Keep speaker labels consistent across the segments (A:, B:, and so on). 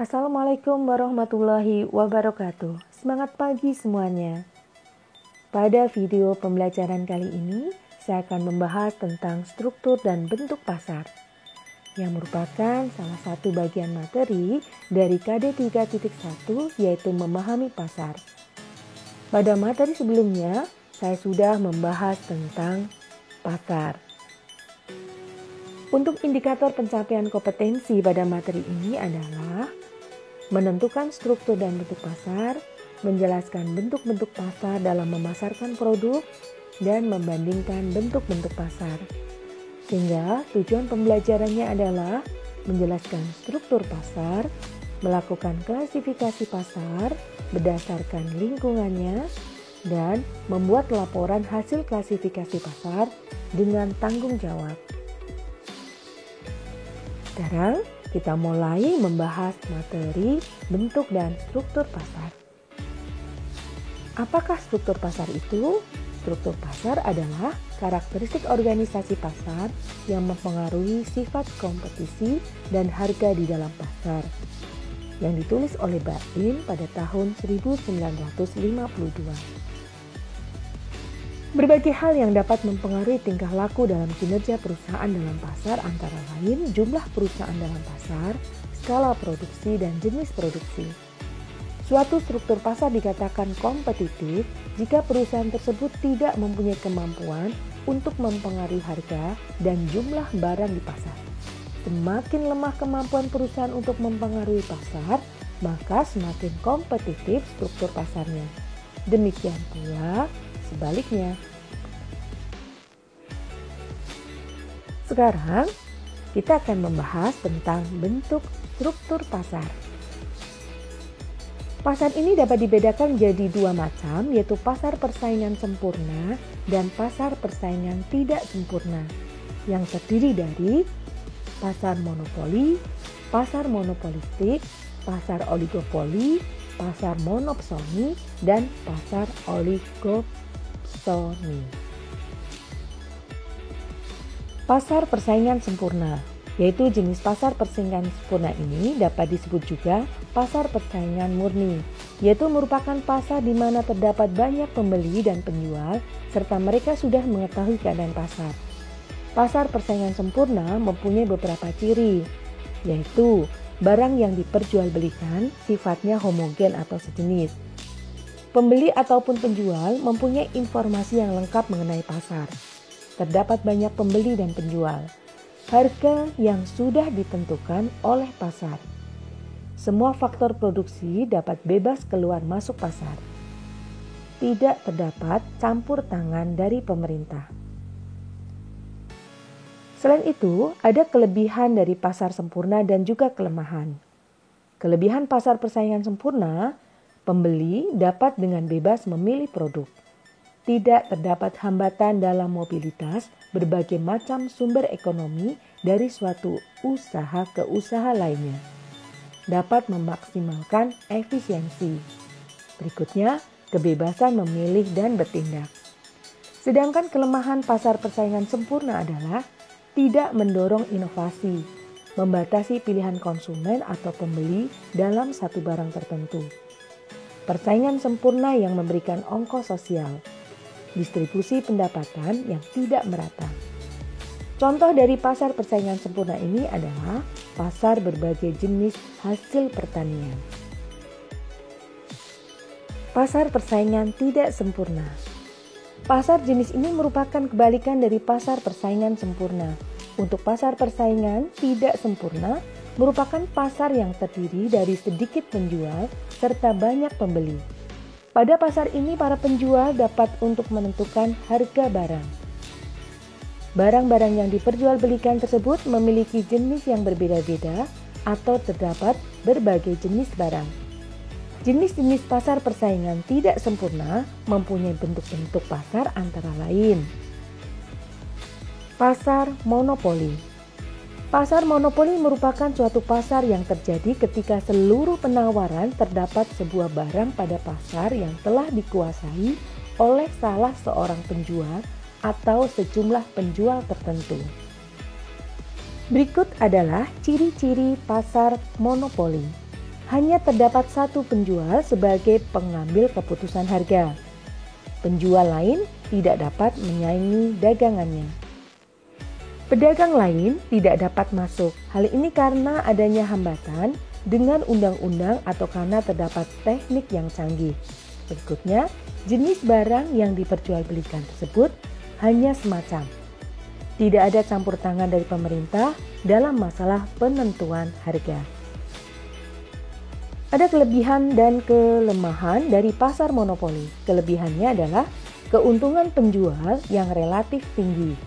A: Assalamualaikum warahmatullahi wabarakatuh. Semangat pagi semuanya. Pada video pembelajaran kali ini, saya akan membahas tentang struktur dan bentuk pasar, yang merupakan salah satu bagian materi dari KD 3.1, yaitu memahami pasar. Pada materi sebelumnya, saya sudah membahas tentang pasar. Untuk indikator pencapaian kompetensi pada materi ini adalah menentukan struktur dan bentuk pasar, menjelaskan bentuk-bentuk pasar dalam memasarkan produk, dan membandingkan bentuk-bentuk pasar. Sehingga tujuan pembelajarannya adalah menjelaskan struktur pasar, melakukan klasifikasi pasar berdasarkan lingkungannya, dan membuat laporan hasil klasifikasi pasar dengan tanggung jawab. Sekarang kita mulai membahas materi bentuk dan struktur pasar. Apakah struktur pasar itu? Struktur pasar adalah karakteristik organisasi pasar yang mempengaruhi sifat kompetisi dan harga di dalam pasar, yang ditulis oleh Bain pada tahun 1952. Berbagai hal yang dapat mempengaruhi tingkah laku dalam kinerja perusahaan dalam pasar antara lain jumlah perusahaan dalam pasar, skala produksi, dan jenis produksi. Suatu struktur pasar dikatakan kompetitif jika perusahaan tersebut tidak mempunyai kemampuan untuk mempengaruhi harga dan jumlah barang di pasar. Semakin lemah kemampuan perusahaan untuk mempengaruhi pasar, maka semakin kompetitif struktur pasarnya. Demikian pula sebaliknya. Sekarang kita akan membahas tentang bentuk struktur pasar. Pasar ini dapat dibedakan menjadi dua macam, yaitu pasar persaingan sempurna dan pasar persaingan tidak sempurna, yang terdiri dari pasar monopoli, pasar monopolistik, pasar oligopoli, pasar monopsoni, dan pasar oligopsoni. Pasar persaingan sempurna, yaitu jenis pasar persaingan sempurna ini dapat disebut juga pasar persaingan murni, yaitu merupakan pasar di mana terdapat banyak pembeli dan penjual serta mereka sudah mengetahui keadaan pasar. Pasar persaingan sempurna mempunyai beberapa ciri, yaitu barang yang diperjualbelikan sifatnya homogen atau sejenis. Pembeli ataupun penjual mempunyai informasi yang lengkap mengenai pasar. Terdapat banyak pembeli dan penjual. Harga yang sudah ditentukan oleh pasar. Semua faktor produksi dapat bebas keluar masuk pasar. Tidak terdapat campur tangan dari pemerintah. Selain itu, ada kelebihan dari pasar sempurna dan juga kelemahan. Kelebihan pasar persaingan sempurna, pembeli dapat dengan bebas memilih produk. Tidak terdapat hambatan dalam mobilitas berbagai macam sumber ekonomi dari suatu usaha ke usaha lainnya. Dapat memaksimalkan efisiensi. Berikutnya, kebebasan memilih dan bertindak. Sedangkan kelemahan pasar persaingan sempurna adalah tidak mendorong inovasi, membatasi pilihan konsumen atau pembeli dalam satu barang tertentu. Persaingan sempurna yang memberikan ongkos sosial, distribusi pendapatan yang tidak merata. Contoh dari pasar persaingan sempurna ini adalah pasar berbagai jenis hasil pertanian. Pasar persaingan tidak sempurna. Pasar jenis ini merupakan kebalikan dari pasar persaingan sempurna. Untuk pasar persaingan tidak sempurna merupakan pasar yang terdiri dari sedikit penjual serta banyak pembeli. Pada pasar ini para penjual dapat untuk menentukan harga barang. Barang-barang yang diperjualbelikan tersebut memiliki jenis yang berbeda-beda atau terdapat berbagai jenis barang. Jenis-jenis pasar persaingan tidak sempurna mempunyai bentuk-bentuk pasar antara lain. Pasar monopoli. Pasar monopoli merupakan suatu pasar yang terjadi ketika seluruh penawaran terdapat sebuah barang pada pasar yang telah dikuasai oleh salah seorang penjual atau sejumlah penjual tertentu. Berikut adalah ciri-ciri pasar monopoli. hanya terdapat satu penjual sebagai pengambil keputusan harga. Penjual lain tidak dapat menyaingi dagangannya. Pedagang lain tidak dapat masuk. Hal ini karena adanya hambatan dengan undang-undang atau karena terdapat teknik yang canggih. Berikutnya, jenis barang yang diperjualbelikan tersebut hanya semacam. Tidak ada campur tangan dari pemerintah dalam masalah penentuan harga. Ada kelebihan dan kelemahan dari pasar monopoli. Kelebihannya adalah keuntungan penjual yang relatif tinggi.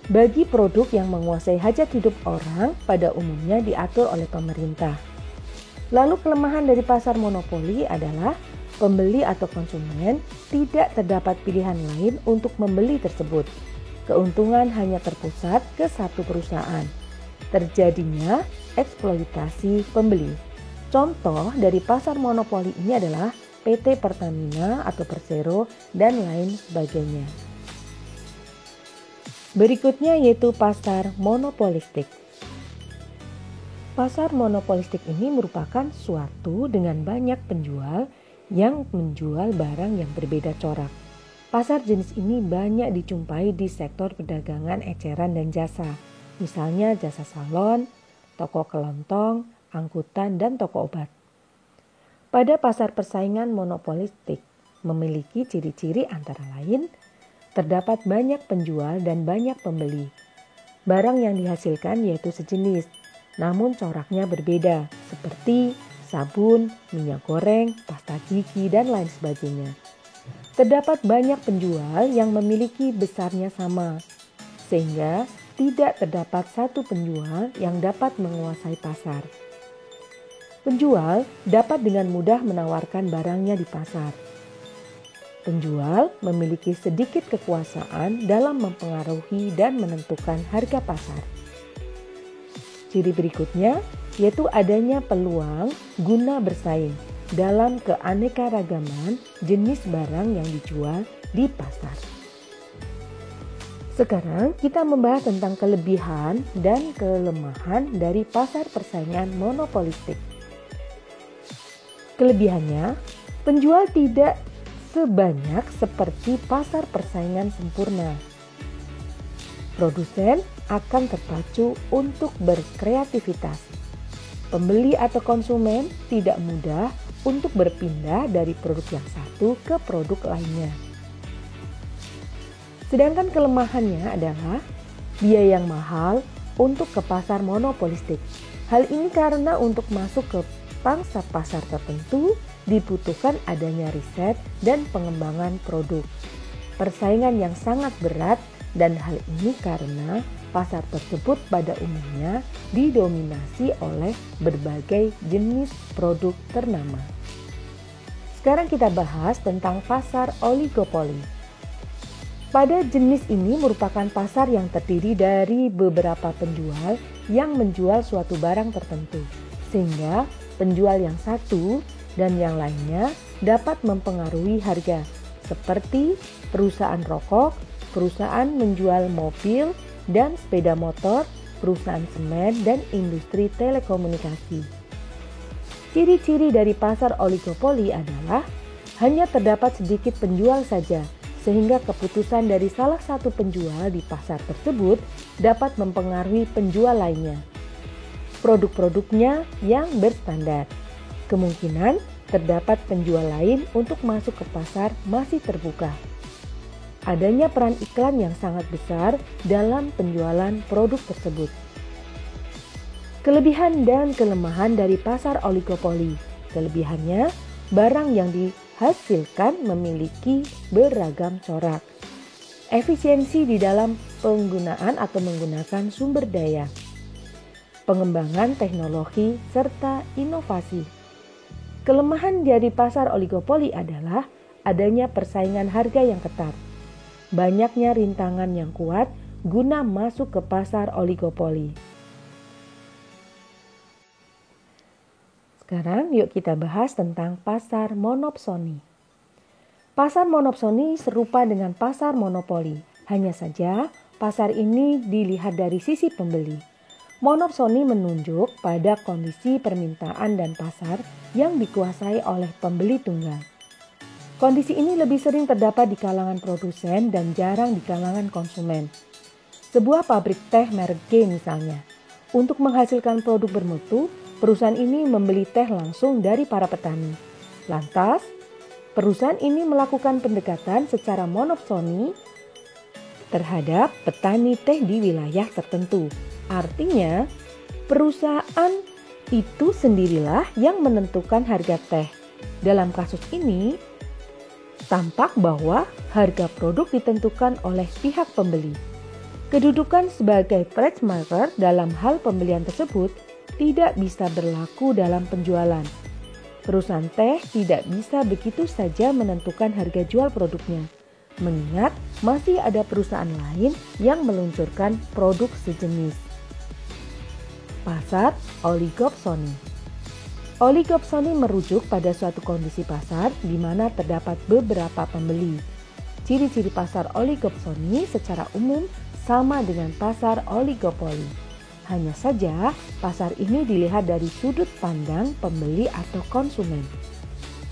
A: Bagi produk yang menguasai hajat hidup orang, pada umumnya diatur oleh pemerintah. Lalu kelemahan dari pasar monopoli adalah pembeli atau konsumen tidak terdapat pilihan lain untuk membeli tersebut. Keuntungan hanya terpusat ke satu perusahaan. Terjadinya eksploitasi pembeli. Contoh dari pasar monopoli ini adalah PT Pertamina atau Persero dan lain sebagainya. Berikutnya yaitu pasar monopolistik. Pasar monopolistik ini merupakan suatu dengan banyak penjual yang menjual barang yang berbeda corak. Pasar jenis ini banyak dijumpai di sektor perdagangan eceran dan jasa, misalnya jasa salon, toko kelontong, angkutan, dan toko obat. Pada pasar persaingan monopolistik memiliki ciri-ciri antara lain terdapat banyak penjual dan banyak pembeli. Barang yang dihasilkan yaitu sejenis, namun coraknya berbeda seperti sabun, minyak goreng, pasta gigi, dan lain sebagainya. Terdapat banyak penjual yang memiliki besarnya sama, sehingga tidak terdapat satu penjual yang dapat menguasai pasar. Penjual dapat dengan mudah menawarkan barangnya di pasar. Penjual memiliki sedikit kekuasaan dalam mempengaruhi dan menentukan harga pasar. Ciri berikutnya yaitu adanya peluang guna bersaing dalam keanekaragaman jenis barang yang dijual di pasar. Sekarang kita membahas tentang kelebihan dan kelemahan dari pasar persaingan monopolistik. Kelebihannya, penjual tidak sebanyak seperti pasar persaingan sempurna. Produsen akan terpacu untuk berkreativitas. Pembeli atau konsumen tidak mudah untuk berpindah dari produk yang satu ke produk lainnya. Sedangkan kelemahannya adalah biaya yang mahal untuk ke pasar monopolistik. Hal ini karena untuk masuk ke pangsa pasar tertentu dibutuhkan adanya riset dan pengembangan produk. Persaingan yang sangat berat dan hal ini karena pasar tersebut pada umumnya didominasi oleh berbagai jenis produk ternama. Sekarang kita bahas tentang pasar oligopoli. Pada jenis ini merupakan pasar yang terdiri dari beberapa penjual yang menjual suatu barang tertentu, sehingga penjual yang satu dan yang lainnya dapat mempengaruhi harga, seperti perusahaan rokok, perusahaan menjual mobil dan sepeda motor, perusahaan semen, dan industri telekomunikasi. Ciri-ciri dari pasar oligopoli adalah hanya terdapat sedikit penjual saja, sehingga keputusan dari salah satu penjual di pasar tersebut dapat mempengaruhi penjual lainnya. Produk-produknya yang berstandar. Kemungkinan terdapat penjual lain untuk masuk ke pasar masih terbuka. Adanya peran iklan yang sangat besar dalam penjualan produk tersebut. Kelebihan dan kelemahan dari pasar oligopoli. Kelebihannya, barang yang dihasilkan memiliki beragam corak. Efisiensi di dalam penggunaan atau menggunakan sumber daya. Pengembangan teknologi serta inovasi. Kelemahan dari pasar oligopoli adalah adanya persaingan harga yang ketat. Banyaknya rintangan yang kuat guna masuk ke pasar oligopoli. Sekarang yuk kita bahas tentang pasar monopsoni. Pasar monopsoni serupa dengan pasar monopoli. Hanya saja pasar ini dilihat dari sisi pembeli. Monopsoni menunjuk pada kondisi permintaan dan pasar yang dikuasai oleh pembeli tunggal. Kondisi ini lebih sering terdapat di kalangan produsen dan jarang di kalangan konsumen. Sebuah pabrik teh merek G misalnya, untuk menghasilkan produk bermutu, perusahaan ini membeli teh langsung dari para petani. Lantas, perusahaan ini melakukan pendekatan secara monopsoni terhadap petani teh di wilayah tertentu. Artinya, perusahaan itu sendirilah yang menentukan harga teh. Dalam kasus ini, tampak bahwa harga produk ditentukan oleh pihak pembeli. Kedudukan sebagai price maker dalam hal pembelian tersebut tidak bisa berlaku dalam penjualan. Perusahaan teh tidak bisa begitu saja menentukan harga jual produknya, mengingat masih ada perusahaan lain yang meluncurkan produk sejenis. Pasar oligopsoni. Oligopsoni merujuk pada suatu kondisi pasar di mana terdapat beberapa pembeli. Ciri-ciri pasar oligopsoni secara umum sama dengan pasar oligopoli. Hanya saja, pasar ini dilihat dari sudut pandang pembeli atau konsumen.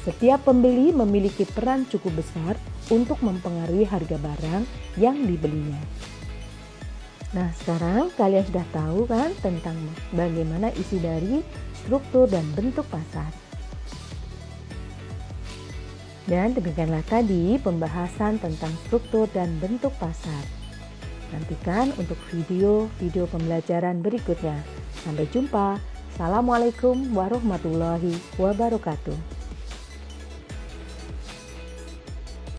A: Setiap pembeli memiliki peran cukup besar untuk mempengaruhi harga barang yang dibelinya. Nah, sekarang kalian sudah tahu kan tentang bagaimana isi dari struktur dan bentuk pasar. Dan demikianlah tadi pembahasan tentang struktur dan bentuk pasar. Nantikan untuk video-video pembelajaran berikutnya. Sampai jumpa. Assalamualaikum warahmatullahi wabarakatuh.